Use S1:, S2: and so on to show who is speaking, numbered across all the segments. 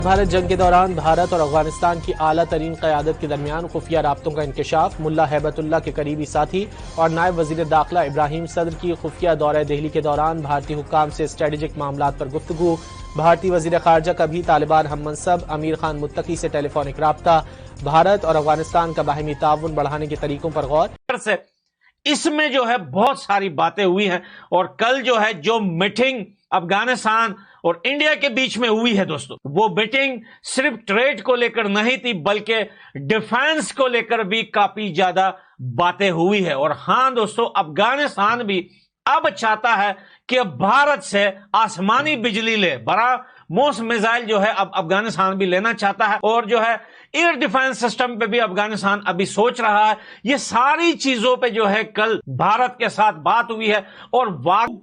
S1: भारत जंग के दौरान भारत और अफगानिस्तान की आला तरीन क़यादत के दरमियान खुफिया राब्तों का इंकशाफ। मुल्ला हैबतुल्लाह के करीबी साथी और नायब वजीर दाखिला इब्राहिम सदर की खुफिया दौरे दिल्ली के दौरान भारतीय हुक्काम से स्ट्रेटेजिक मामलात पर गुफ्तगू। भारतीय वजीर खारजा का भी तालिबान हम मनसब अमीर खान मुत्तकी से टेलीफोनिक राब्ता। भारत और अफगानिस्तान का बाहिमी ताउन बढ़ाने के तरीकों पर गौर।
S2: इसमें जो है बहुत सारी बातें हुई हैं और कल जो है जो मीटिंग अफगानिस्तान और इंडिया के बीच में हुई है दोस्तों, वो मीटिंग सिर्फ ट्रेड को लेकर नहीं थी बल्कि डिफेंस को लेकर भी काफी ज्यादा बातें हुई है। और हां दोस्तों, अफगानिस्तान भी अब चाहता है कि भारत से आसमानी बिजली ले, बड़ा मोस्ट मिसाइल जो है अब अफगानिस्तान भी लेना चाहता है और जो है एयर डिफेंस सिस्टम पे भी अफगानिस्तान अभी सोच रहा है। ये सारी चीजों पे जो है कल भारत के साथ बात हुई है और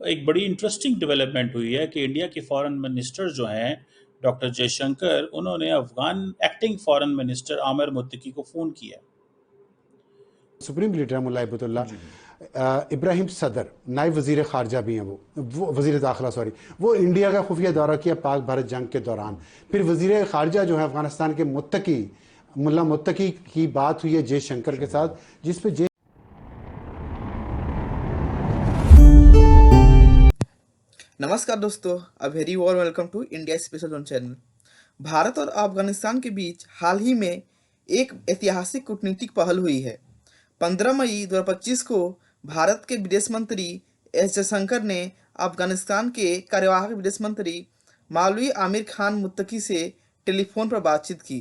S3: एक बड़ी इंटरेस्टिंग डेवलपमेंट हुई है कि इंडिया के फॉरेन मिनिस्टर जो हैं डॉक्टर जयशंकर, उन्होंने Afghan acting foreign minister Amir Muttaqi को फोन किया।
S4: सुप्रीम लीडर मुल्ला हैबतुल्लाह, इब्राहिम सदर नायब वजीर खारजा भी हैं, वो वजीर दाखिला वो इंडिया का खुफिया दौरा किया पाक भारत जंग के दौरान। फिर वजीर खारजा जो है अफगानिस्तान के मुत्तकी मुल्ला मुत्तकी की बात हुई है जयशंकर के साथ, जिस पे
S5: नमस्कार दोस्तों, a very warm welcome to India special on channel. Bharat और अफगानिस्तान के बीच हाल ही में एक ऐतिहासिक कूटनीतिक पहल हुई है। 15 मई 2025 को भारत के विदेश मंत्री एस जयशंकर ने अफगानिस्तान के कार्यवाहक विदेश मंत्री मौलवी आमिर खान मुत्तकी से टेलीफोन पर बातचीत की।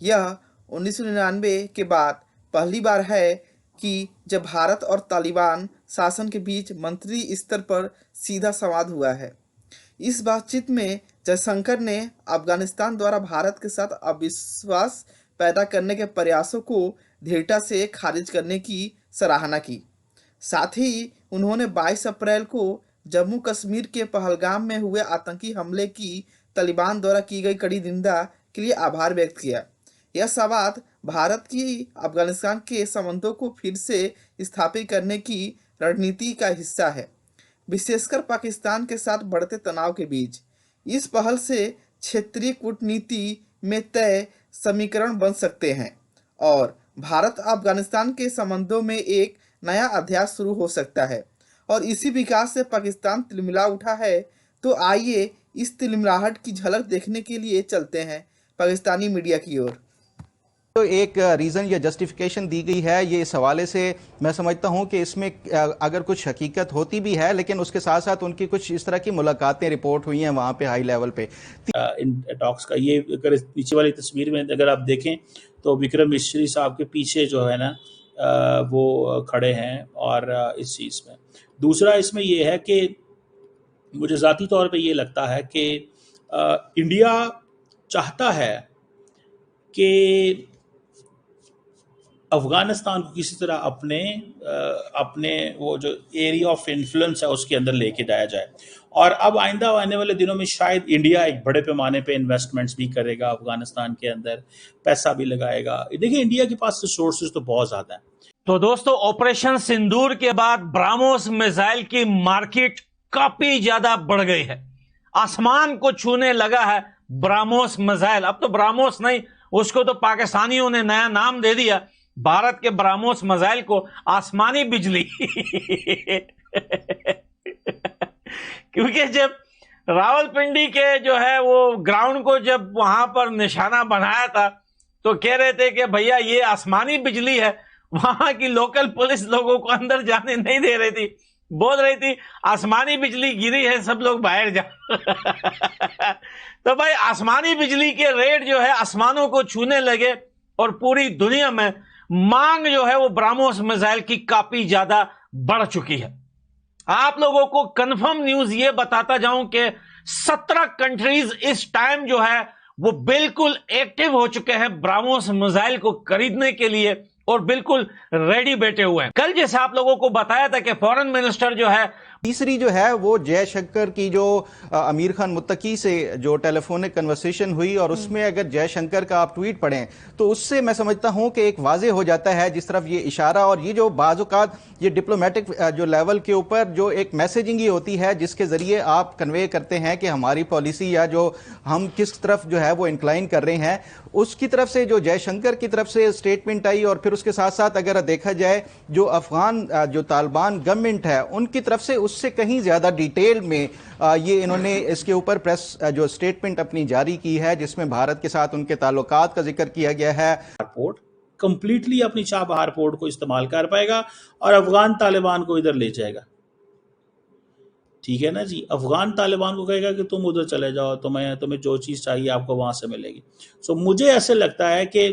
S5: यह 1999 के बाद पहली बार है कि जब भारत और तालिबान शासन के बीच मंत्री स्तर पर सीधा संवाद हुआ है। इस बातचीत में जयशंकर ने अफगानिस्तान द्वारा भारत के साथ अविश्वास पैदा करने के प्रयासों को दृढ़ता से खारिज करने की सराहना की। साथ ही उन्होंने 22 अप्रैल को जम्मू कश्मीर के पहलगाम में हुए आतंकी हमले की तालिबान द्वारा की गई कड़ी निंदा के लिए आभार व्यक्त किया। यह संवाद भारत की अफगानिस्तान के संबंधों को फिर से स्थापित करने की रणनीति का हिस्सा है, विशेषकर पाकिस्तान के साथ बढ़ते तनाव के बीच। इस पहल से क्षेत्रीय कूटनीति में तय समीकरण बन सकते हैं और भारत अफगानिस्तान के संबंधों में एक नया अध्याय शुरू हो सकता है। और इसी विकास से पाकिस्तान तिलमिला उठा है। तो आइए इस तिलमिलाहट की झलक देखने के लिए चलते हैं पाकिस्तानी मीडिया की ओर।
S6: तो एक रीज़न या जस्टिफिकेशन दी गई है, ये इस हवाले से मैं समझता हूं कि इसमें अगर कुछ हकीकत होती भी है, लेकिन उसके साथ साथ उनकी कुछ इस तरह की मुलाकातें रिपोर्ट हुई हैं वहां पे हाई लेवल पे
S3: इन टॉक्स का। ये अगर नीचे वाली तस्वीर में अगर आप देखें तो विक्रम मिश्री साहब के पीछे जो है ना वो खड़े हैं और इस चीज़ में। दूसरा इसमें ये है कि मुझे ज़ाती तौर पे ये लगता है कि इंडिया चाहता है कि अफ़गानिस्तान को किसी तरह अपने वो जो एरिया ऑफ इन्फ्लुएंस है उसके अंदर लेके जाया जाए। और अब आइंदा आने वाले दिनों में शायद इंडिया एक बड़े पैमाने पे इन्वेस्टमेंट्स भी करेगा अफ़गानिस्तान के अंदर, पैसा भी लगाएगा। देखिए, इंडिया के पास रिसोर्सेज तो बहुत ज़्यादा हैं।
S2: तो दोस्तों, ऑपरेशन सिंदूर के बाद ब्राह्मोस मिसाइल की मार्केट काफी ज्यादा बढ़ गई है। आसमान को छूने लगा है ब्राह्मोस मिसाइल। अब तो ब्राह्मोस नहीं, उसको तो पाकिस्तानियों ने नया नाम दे दिया, भारत के ब्राह्मोस मिसाइल को आसमानी बिजली क्योंकि जब रावलपिंडी के जो है वो ग्राउंड को जब वहां पर निशाना बनाया था तो कह रहे थे कि भैया ये आसमानी बिजली है। वहां की लोकल पुलिस लोगों को अंदर जाने नहीं दे रही थी, बोल रही थी आसमानी बिजली गिरी है, सब लोग बाहर जाओ तो भाई आसमानी बिजली के रेट जो है आसमानों को छूने लगे और पूरी दुनिया में मांग जो है वो ब्राह्मोस मिसाइल की काफी ज्यादा बढ़ चुकी है। आप लोगों को कंफर्म न्यूज ये बताता जाऊं कि 17 कंट्रीज इस टाइम जो है वो बिल्कुल एक्टिव हो चुके हैं ब्राह्मोस मिसाइल को खरीदने के लिए और बिल्कुल रेडी बैठे हुए हैं। कल जैसे आप लोगों को बताया था कि फॉरेन मिनिस्टर जो है
S6: तीसरी जो है वो जयशंकर की जो आमिर खान मुत्तकी से जो टेलीफोनिक कन्वर्सेशन हुई, और उसमें अगर जयशंकर का आप ट्वीट पढ़ें तो उससे मैं समझता हूं कि एक वाजे हो जाता है जिस तरफ ये इशारा, और ये जो बाज़-औक़ात ये डिप्लोमेटिक जो लेवल के ऊपर जो एक मैसेजिंग ही होती है जिसके जरिए आप कन्वे करते हैं कि हमारी पॉलिसी या जो हम किस तरफ जो है वो इंक्लाइन कर रहे हैं, उसकी तरफ से जो जयशंकर की तरफ से स्टेटमेंट आई, और फिर उसके साथ साथ अगर देखा जाए जो अफगान जो तालिबान गवर्नमेंट है उनकी तरफ से उससे कहीं ज्यादा डिटेल में ये इन्होंने इसके ऊपर प्रेस जो स्टेटमेंट अपनी जारी की है जिसमें भारत के साथ उनके ताल्लुकात का जिक्र किया गया है।
S3: पोर्ट कंप्लीटली अपनी चाबहार पोर्ट को इस्तेमाल कर पाएगा और अफगान तालिबान को इधर ले जाएगा। ठीक है ना जी, अफगान तालिबान को कहेगा कि तुम उधर चले जाओ, तुम्हें जो चीज़ चाहिए आपको वहाँ से मिलेगी। सो मुझे ऐसे लगता है कि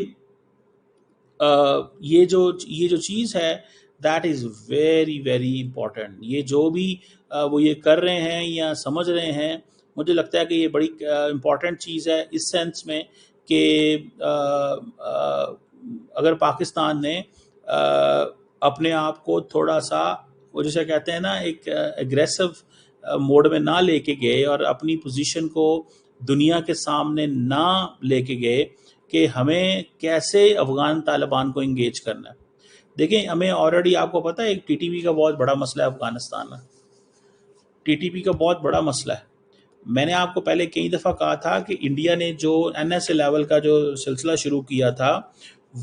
S3: ये जो चीज़ है that is very very important. ये जो भी वो ये कर रहे हैं या समझ रहे हैं, मुझे लगता है कि ये बड़ी इंपॉर्टेंट चीज़ है इस सेंस में कि अगर पाकिस्तान ने अपने आप को थोड़ा सा वो जैसे कहते हैं ना एक एग्रेसिव मोड में ना लेके गए और अपनी पोजीशन को दुनिया के सामने ना लेके गए कि हमें कैसे अफगान तालिबान को इंगेज करना है। देखें, हमें ऑलरेडी आपको पता है एक टीटीपी का बहुत बड़ा मसला है अफगानिस्तान में। टीटीपी का बहुत बड़ा मसला है। मैंने आपको पहले कई दफ़ा कहा था कि इंडिया ने जो NSA लेवल का जो सिलसिला शुरू किया था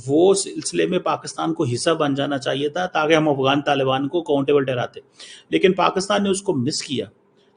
S3: वो सिलसिले में पाकिस्तान को हिस्सा बन जाना चाहिए था ताकि हम अफगान तालिबान को काउंटेबल ठहराते, लेकिन पाकिस्तान ने उसको मिस किया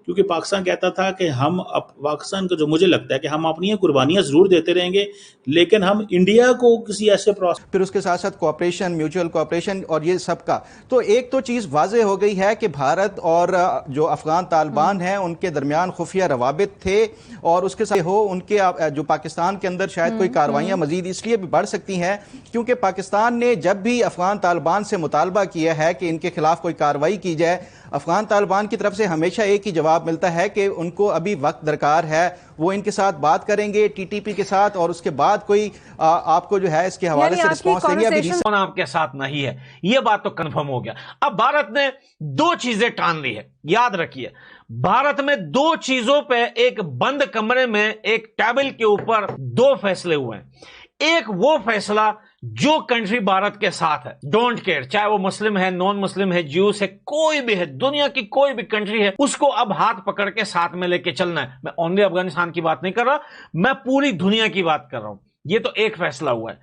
S3: क्योंकि पाकिस्तान कहता था कि पाकिस्तान को जो मुझे लगता है कि हम अपनी कुर्बानियां जरूर देते रहेंगे लेकिन हम इंडिया को किसी ऐसे
S6: फिर उसके साथ साथ कोऑपरेशन, म्यूचुअल कोऑपरेशन और ये सब का, तो एक तो चीज़ वाजे हो गई है कि भारत और जो अफगान तालिबान हैं उनके दरमियान खुफिया रवाबित थे, और उसके साथ हो उनके जो पाकिस्तान के अंदर शायद कोई कार्रवाइयाँ मजीद इसलिए भी बढ़ सकती हैं क्योंकि पाकिस्तान ने जब भी अफगान तालिबान से मुतालबा किया है कि इनके खिलाफ कोई कार्रवाई की जाए, अफगान तालिबान की तरफ से हमेशा एक ही जवाब मिलता है कि उनको अभी वक्त दरकार है, वो इनके साथ बात करेंगे टीटीपी के साथ और उसके बाद कोई आपको जो है इसके हवाले से रिस्पॉन्स देंगे। अभी
S2: आपके साथ नहीं है, ये बात तो कंफर्म हो गया। अब भारत ने दो चीजें टान ली है, याद रखिए, भारत में दो चीजों पे एक बंद कमरे में एक टेबल के ऊपर दो फैसले हुए हैं। एक वो फैसला जो कंट्री भारत के साथ है, डोंट केयर, चाहे वो मुस्लिम है, नॉन मुस्लिम है, ज्यूस है, कोई भी है, दुनिया की कोई भी कंट्री है, उसको अब हाथ पकड़ के साथ में लेके चलना है। मैं ओनली अफगानिस्तान की बात नहीं कर रहा, मैं पूरी दुनिया की बात कर रहा हूं। ये तो एक फैसला हुआ है।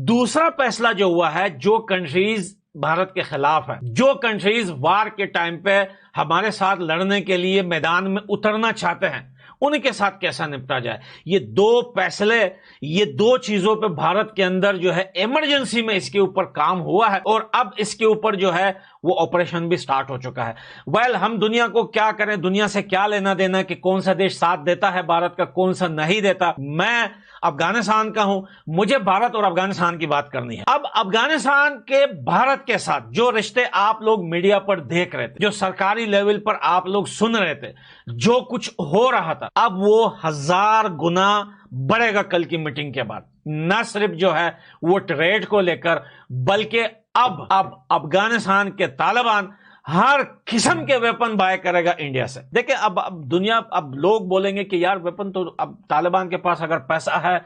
S2: दूसरा फैसला जो हुआ है, जो कंट्रीज भारत के खिलाफ है, जो कंट्रीज वार के टाइम पे हमारे साथ लड़ने के लिए मैदान में उतरना चाहते हैं, उनके साथ कैसा निपटा जाए। ये दो फैसले, ये दो चीजों पे भारत के अंदर जो है इमरजेंसी में इसके ऊपर काम हुआ है और अब इसके ऊपर जो है वो ऑपरेशन भी स्टार्ट हो चुका है। वेल, हम दुनिया को क्या करें, दुनिया से क्या लेना देना कि कौन सा देश साथ देता है भारत का, कौन सा नहीं देता। मैं अफगानिस्तान का हूं, मुझे भारत और अफगानिस्तान की बात करनी है। अब अफगानिस्तान के भारत के साथ जो रिश्ते आप लोग मीडिया पर देख रहे थे, जो सरकारी लेवल पर आप लोग सुन रहे थे, जो कुछ हो रहा था, अब वो 1000 गुना बढ़ेगा कल की मीटिंग के बाद। न सिर्फ जो है वो ट्रेड को लेकर, बल्कि अब अफगानिस्तान के तालिबान हर किस्म के वेपन बाय करेगा इंडिया से। देखिए, अब दुनिया, अब लोग बोलेंगे कि यार वेपन तो अब तालिबान के पास अगर पैसा है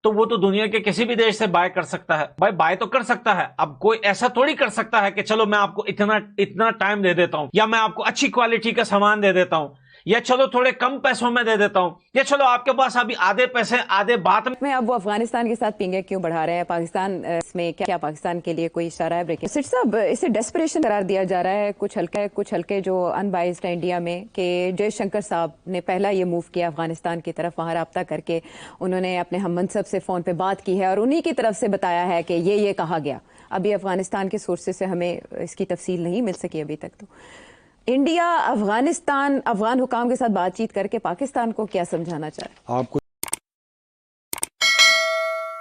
S2: तो वो तो दुनिया के किसी भी देश से बाय कर सकता है। भाई, बाय तो कर सकता है, अब कोई ऐसा थोड़ी कर सकता है कि चलो मैं आपको इतना टाइम दे देता हूं, या मैं आपको अच्छी क्वालिटी का सामान दे देता हूं, या चलो थोड़े कम पैसों में दे देता हूं, या चलो आपके पास अभी आधे पैसे आधे बात में।
S7: अब वो अफगानिस्तान के साथ पिंगे क्यों बढ़ा रहे हैं पाकिस्तान, इसमें क्या पाकिस्तान के लिए कोई इशारा है? ब्रेकिंग सिट साहब, इसे डेस्परेशन करार दिया जा रहा है कुछ हल्के जो अनबाइज्ड है इंडिया में, कि जयशंकर साहब ने पहला ये मूव किया अफगानिस्तान की तरफ, वहां रब्ता करके उन्होंने अपने हम मनसब से फोन पे बात की है और उन्हीं की तरफ से बताया है कि ये कहा गया। अभी अफगानिस्तान के सोर्सेज से हमें इसकी तफसील नहीं मिल सकी अभी तक। तो इंडिया अफगान हुकाम के साथ बातचीत करके पाकिस्तान को क्या समझाना चाहे? आपको